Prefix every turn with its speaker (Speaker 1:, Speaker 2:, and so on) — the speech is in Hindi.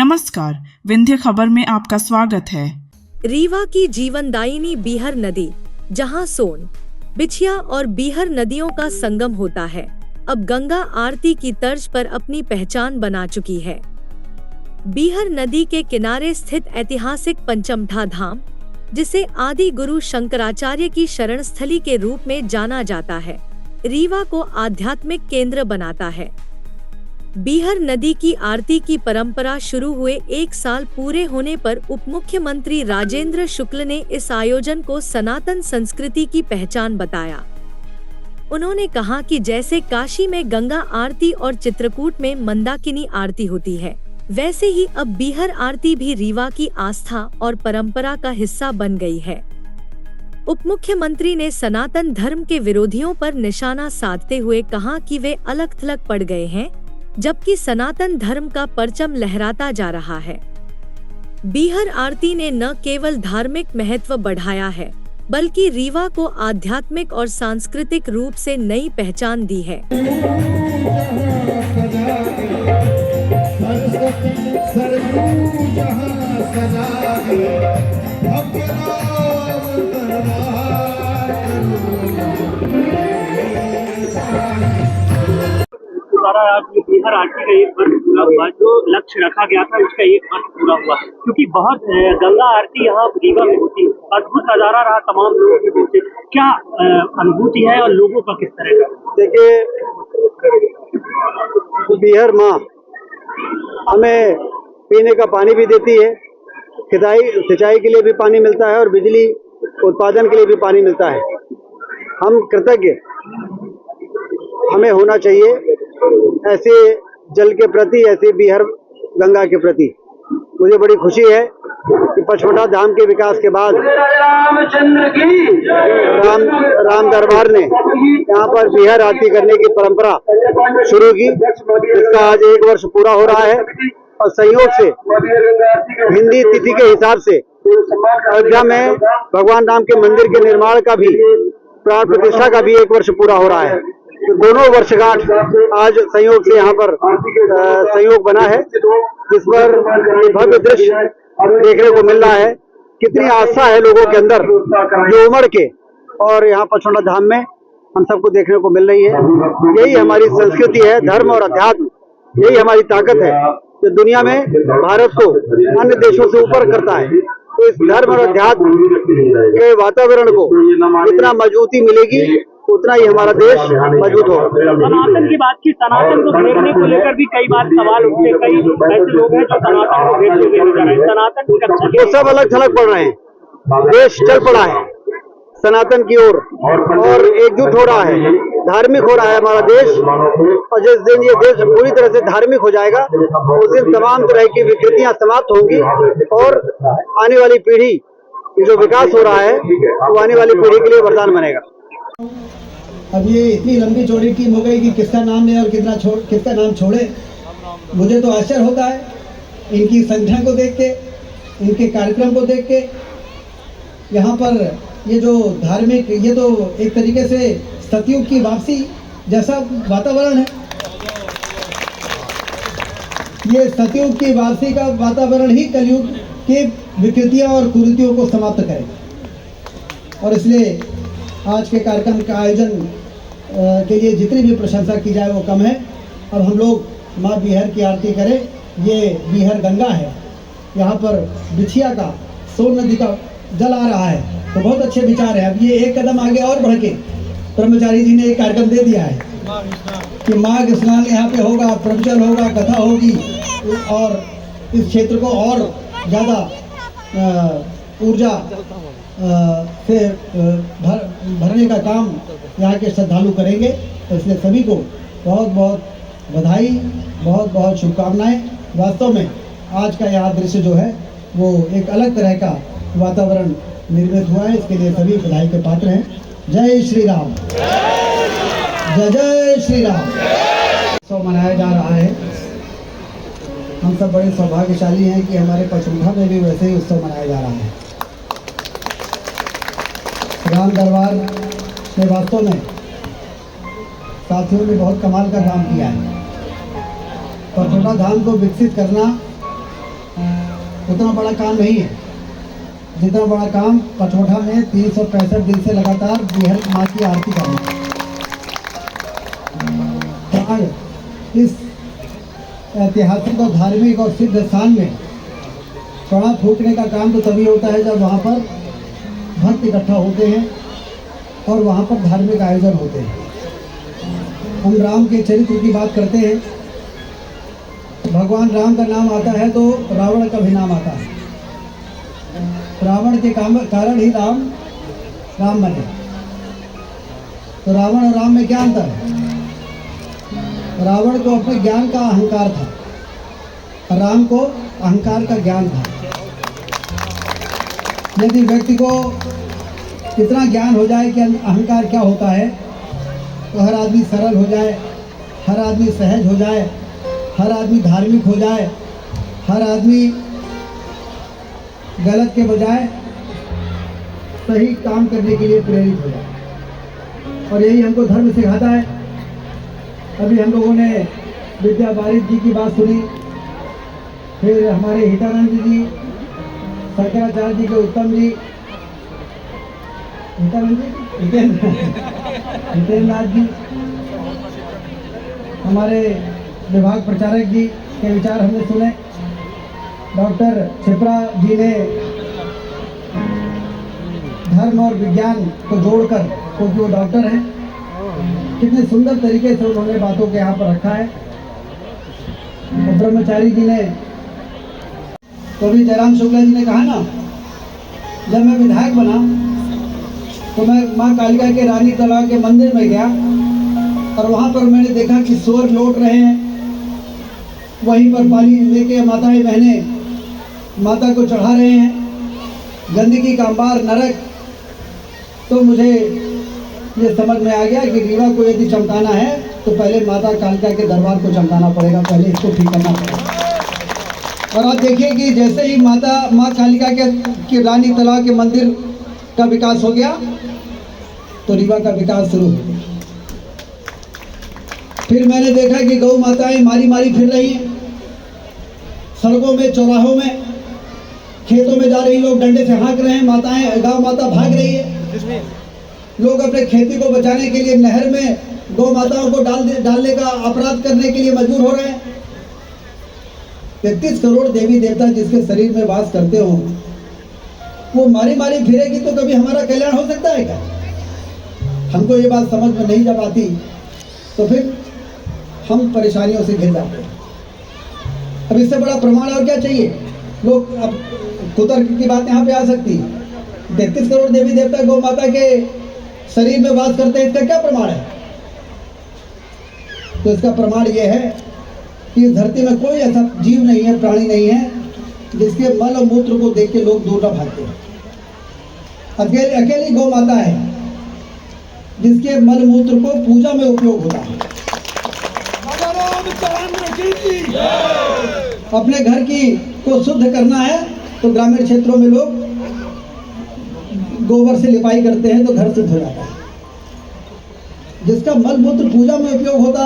Speaker 1: नमस्कार, विंध्य खबर में आपका स्वागत है।
Speaker 2: रीवा की जीवनदायिनी बीहर नदी, जहां सोन, बिछिया और बीहर नदियों का संगम होता है, अब गंगा आरती की तर्ज पर अपनी पहचान बना चुकी है। बीहर नदी के किनारे स्थित ऐतिहासिक पंचमढ़ा धाम, जिसे आदि गुरु शंकराचार्य की शरण स्थली के रूप में जाना जाता है, रीवा को आध्यात्मिक केंद्र बनाता है। बीहर नदी की आरती की परंपरा शुरू हुए 1 साल पूरे होने पर उप मुख्यमंत्री राजेंद्र शुक्ल ने इस आयोजन को सनातन संस्कृति की पहचान बताया। उन्होंने कहा कि जैसे काशी में गंगा आरती और चित्रकूट में मंदाकिनी आरती होती है, वैसे ही अब बीहर आरती भी रीवा की आस्था और परंपरा का हिस्सा बन गई है। उप मुख्यमंत्री ने सनातन धर्म के विरोधियों पर निशाना साधते हुए कहा कि वे अलग थलग पड़ गए हैं, जबकि सनातन धर्म का परचम लहराता जा रहा है। बीहर आरती ने न केवल धार्मिक महत्व बढ़ाया है, बल्कि रीवा को आध्यात्मिक और सांस्कृतिक रूप से नई पहचान दी है।
Speaker 3: बीहर आरती का 1 वर्ष पूरा हुआ, जो लक्ष्य रखा गया था उसका 1 वर्ष पूरा हुआ, क्योंकि बहुत गंगा आरती यहाँ रीवा में होती है। अद्भुत नजारा रहा तमाम लोगों के बीच। क्या अनुभूति है और लोगों का किस तरह का?
Speaker 4: देखिए, बीहर माँ हमें पीने का पानी भी देती है, सिंचाई के लिए भी पानी मिलता है और बिजली उत्पादन के लिए भी पानी मिलता है। हम कृतज्ञ हमें होना चाहिए ऐसे जल के प्रति, ऐसे बीहर गंगा के प्रति। मुझे बड़ी खुशी है कि पंचमढ़ा धाम के विकास के बाद राम दरबार ने यहाँ पर बीहर आरती करने की परंपरा शुरू की, जिसका आज 1 वर्ष पूरा हो रहा है। और संयोग से हिंदी तिथि के हिसाब से अयोध्या में भगवान राम के मंदिर के निर्माण का भी, प्राण प्रतिष्ठा का भी 1 वर्ष पूरा हो रहा है। तो दोनों वर्षगांठ आज संयोग से यहाँ पर संयोग बना है, जिस पर भव्य दृश्य देखने को मिल रहा है। कितनी आस्था है लोगों के अंदर जो उमड़ के और यहाँ पंचमढ़ा धाम में हम सबको देखने को मिल रही है। यही हमारी संस्कृति है, धर्म और अध्यात्म, यही हमारी ताकत है जो दुनिया में भारत को अन्य देशों से ऊपर करता है। तो इस धर्म और अध्यात्म के वातावरण को जितना मजबूती मिलेगी, उतना ही हमारा देश मजबूत हो।
Speaker 3: सनातन की बात की, सनातन को घेरने को लेकर भी कई बार सवाल उठते, कई ऐसे लोग हैं जो सनातन को घेरते हुए नजर आए। सनातन की रक्षा
Speaker 4: वो सब अलग थलग पड़ रहे हैं। देश चल पड़ा है सनातन की ओर और एकजुट हो रहा है, धार्मिक हो रहा है हमारा देश। और जिस दिन ये देश पूरी तरह से धार्मिक हो जाएगा, उस दिन तमाम तरह की विकृतियां समाप्त होंगी और आने वाली पीढ़ी जो विकास हो रहा है वो आने वाली पीढ़ी के लिए वरदान बनेगा।
Speaker 5: अब ये इतनी लंबी चौड़ी टीम हो गई कि किसका नाम ले और किसका नाम छोड़े। मुझे तो आश्चर्य होता है इनकी संख्या को देख के, इनके कार्यक्रम को देख के। यहाँ पर ये जो धार्मिक, ये तो एक तरीके से सतयुग की वापसी जैसा वातावरण है। ये सतयुग की वापसी का वातावरण ही कलयुग की विकृतियों और कुरीतियों को समाप्त करेगा। और इसलिए आज के कार्यक्रम का आयोजन के लिए जितनी भी प्रशंसा की जाए वो कम है। अब हम लोग माँ बीहर की आरती करें। ये बीहर गंगा है, यहाँ पर बिछिया का, सोन नदी का जल आ रहा है, तो बहुत अच्छे विचार है। अब ये 1 कदम आगे और बढ़ के ब्रह्मचारी जी ने एक कार्यक्रम दे दिया है कि माघ स्नान यहाँ पे होगा, प्रवचन होगा, कथा होगी और इस क्षेत्र को और ज़्यादा ऊर्जा से भरने का काम यहाँ के श्रद्धालु करेंगे। तो इसलिए सभी को बहुत बहुत बधाई, बहुत बहुत शुभकामनाएं। वास्तव में आज का यह दृश्य जो है वो एक अलग तरह का वातावरण निर्मित हुआ है, इसके लिए सभी बधाई के पात्र हैं। जय श्री राम, जय जय श्री राम। उत्सव मनाया जा रहा है। हम सब बड़े सौभाग्यशाली हैं कि हमारे पंचमढ़ा में भी वैसे ही उत्सव मनाया जा रहा है। राम दरबार ने वास्तव में साथियों ने बहुत कमाल का काम किया है। पंचमढ़ा धाम को विकसित करना उतना बड़ा काम नहीं है जितना बड़ा काम पचोठा में 365 दिन से लगातार बीहर माँ की आरती करना। इस ऐतिहासिक और धार्मिक और सिद्ध स्थान में कड़ा फूकने का काम तो तभी होता है जब वहाँ पर भक्त इकट्ठा होते हैं और वहाँ पर धार्मिक आयोजन होते हैं। हम राम के चरित्र की बात करते हैं, भगवान राम का नाम आता है तो रावण का भी नाम आता है। रावण के कारण ही राम बने। तो रावण और राम में क्या अंतर है? रावण को अपने ज्ञान का अहंकार था, राम को अहंकार का ज्ञान था। यदि व्यक्ति को इतना ज्ञान हो जाए कि अहंकार क्या होता है तो हर आदमी सरल हो जाए, हर आदमी सहज हो जाए, हर आदमी धार्मिक हो जाए, हर आदमी गलत के बजाय सही काम करने के लिए प्रेरित हो जाए। और यही हमको धर्म सिखाता है। अभी हम लोगों ने विद्या वारिद जी की बात सुनी, फिर हमारे हितानंद जी, शंकराचार्य जी के उत्तम जी, हितेंद्रनाथ जी, हमारे विभाग प्रचारक जी के विचार हमने सुने। डॉक्टर छिपरा जी ने धर्म और विज्ञान को जोड़कर, क्योंकि वो डॉक्टर हैं, कितने सुंदर तरीके से उन्होंने बातों को यहाँ पर रखा है। और ब्रह्मचारी जी ने, कवि जयराम शुक्ला जी ने कहा ना, जब मैं विधायक बना तो मैं माँ कालिका के रानी तालाब के मंदिर में गया और वहाँ पर मैंने देखा कि सूअर लौट रहे हैं, वहीं पर पानी लेके माताएं बहनें माता को चढ़ा रहे हैं, गंदगी का अंबार नरक। तो मुझे ये समझ में आ गया कि रीवा को यदि चमकाना है तो पहले माता कालिका के दरबार को चमकाना पड़ेगा, पहले इसको ठीक करना पड़ेगा। और आप देखिए कि जैसे ही माँ कालिका के रानी तालाब के मंदिर का विकास हो गया तो रीवा का विकास शुरू हो गया। फिर मैंने देखा कि गौ माताएं मारी फिर रही हैं, सड़कों में, चौराहों में, खेतों में जा रही, लोग डंडे से हाँक रहे हैं, माताएं, गौ माता भाग रही है। लोग अपने खेती को बचाने के लिए नहर में गौ माताओं को डालने का अपराध करने के लिए मजबूर हो रहे हैं। 33 करोड़ देवी देवता जिसके शरीर में वास करते हो, वो मारी फिरेगी तो कभी हमारा कल्याण हो सकता है क्या? हमको ये बात समझ में नहीं जब आती तो फिर हम परेशानियों से घिर जाते हैं। अब इससे बड़ा प्रमाण और क्या चाहिए? लोग अब कुतर्क की बात यहाँ पे आ सकती है। 33 करोड़ देवी देवता गौ माता के शरीर में वास करते हैं, इसका क्या प्रमाण है? तो इसका प्रमाण यह है कि इस धरती में कोई ऐसा जीव नहीं है, प्राणी नहीं है जिसके मल और मूत्र को देख के लोग दूर न भागते हैं। अकेली गौ माता है जिसके मल मूत्र को पूजा में उपयोग होता है। अपने घर को शुद्ध करना है तो ग्रामीण क्षेत्रों में लोग गोबर से लिपाई करते हैं तो घर शुद्ध हो जाता है। जिसका मल मूत्र पूजा में उपयोग होता